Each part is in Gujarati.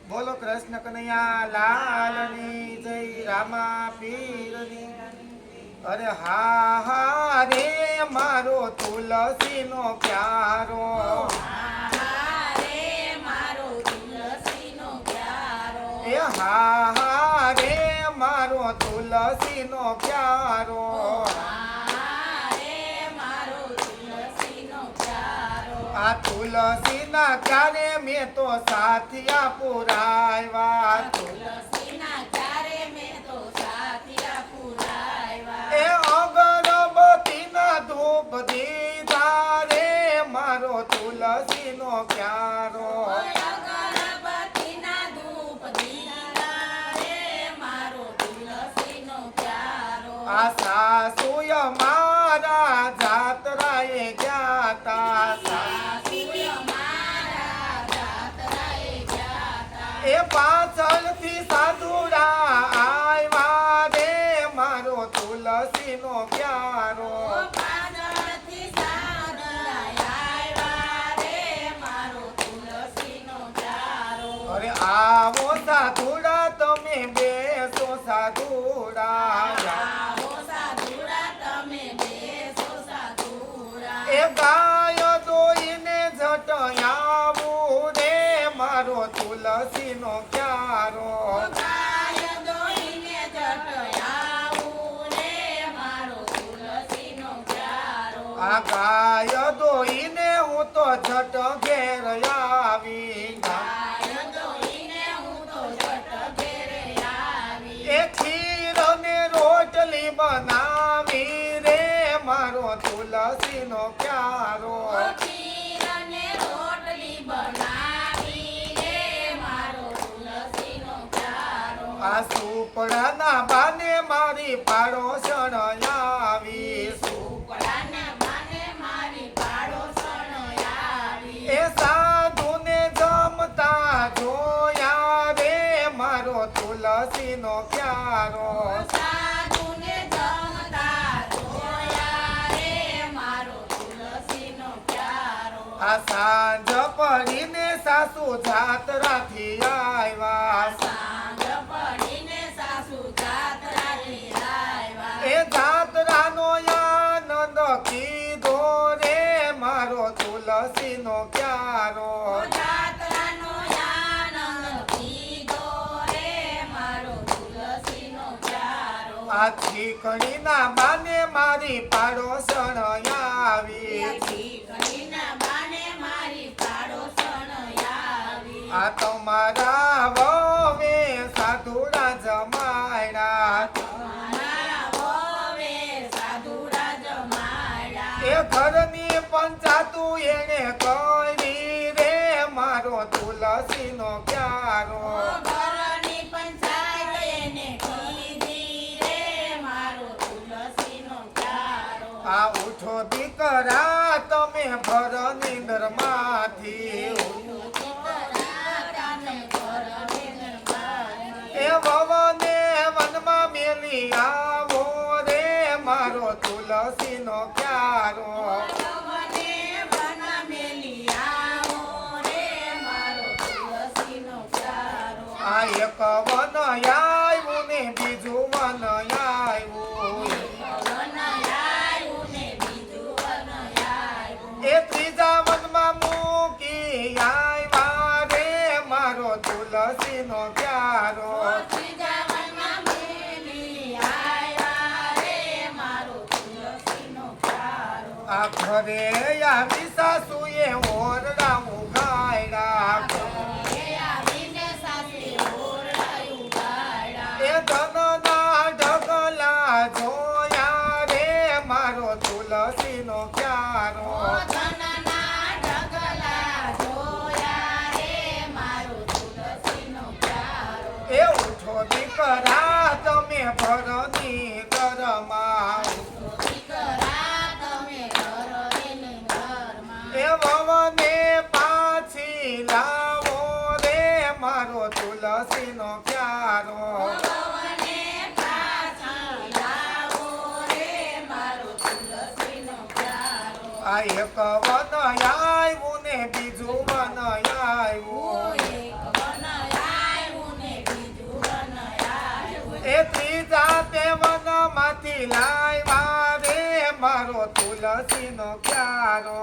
બોલો કૃષ્ણ કનૈયા લાલની જય રામા પીરની અરે હા હા રે મારો તુલસી નો પ્યારો એ હા હા રે મારો તુલસી નો પ્યારો આ તુલસી ના ક્યારે મેં તો સાથિયા પુરાવ્યા એ અગરબત્તી ના ધૂપ દીધા રે મારો તુલસી નો પ્યારો આ સાસુય મારા જાત્રાએ ગયા તા એ પાછળથી સાધુડા આવ્યા રે મારો તુલસી નો પ્યારો અરે આવો સાધુડા તમે બેસો સાધુડા એ ગાય દોઈને જટયાવું રે મારો તુલસી નો ક્યારો આ ગાય દોઈને હું તો જટ ઘેર આવી એ ખીર ને રોટલી બનાવી રે મારો તુલસી નો પ્યારો આ સુપડાના બાને મારી પાડોશણ આવી એ સાધુને જમતા જોયા રે મારો તુલસી નો પ્યારો આ સાંજ પડીને સાસુ જાત્રાથી આવ્યા એ જાત્રાનો આનંદ કીધો રે મારો તુલસી નો પ્યારો આ ચીકણી ના બાને મારી પાડોશણ આવી આ તમારા વવે સાધુડા જમાડ્યા એ ઘરની પંચાતું એને કરી રે મારો તુલસી નો પ્યારો આ ઉઠો દીકરા તમે ભર નીંદર માંથી એ વવને વનમાં મેલી આવો રે મારો તુલસી નો પ્યારો આ એક વન આવ્યું ને બીજું વન આવ્યું એ ત્રીજા વનમાં મૂકી આવ્યા રે મારો તુલસી નો પ્યારો આ ઘરે આવી સાસુએ ઓરડા ઉગાડ્યા એ ધનના ઢગલા જોયા રે મારો તુલસી નો પ્યારો એ ઉઠો દીકરા તમે ભરની ઘરમાં એ વવને પાછી લાવો રે મારો તુલસી નો પ્યારો આ એક વન આવ્યું ને બીજું વન આવ્યું થી લાવ્યા રે મારો તુલસીનો પ્યારો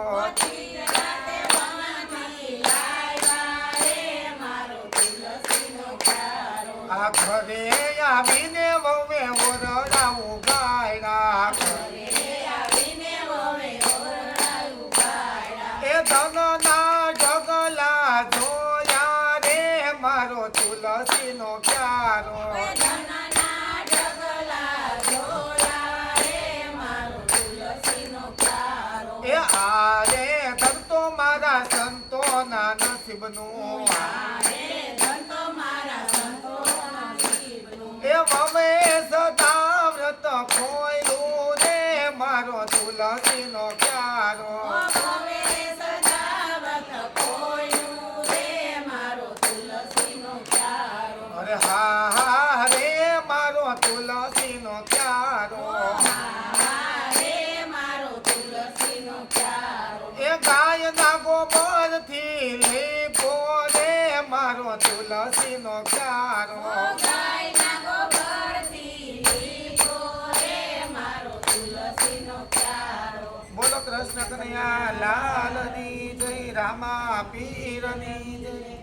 આ ઘરે આવીને વવે ઓરડાવું ગાયડા એ ધનના ઢગલા જોયા રે મારો તુલસીનો પ્યારો એ આરે ધરતો મારા સંતોના નસીબનું એ વવે સદા વ્રત ખોયલું રે મારો તુલસીનો પ્યારો અરે હા રે મારો તુલસીનો પ્યારો એ ગાયના ગોબરથી લીપો રે મારો તુલસીનો પ્યારો બોલો કૃષ્ણ કનૈયા લાલની જય રામા પીરની જય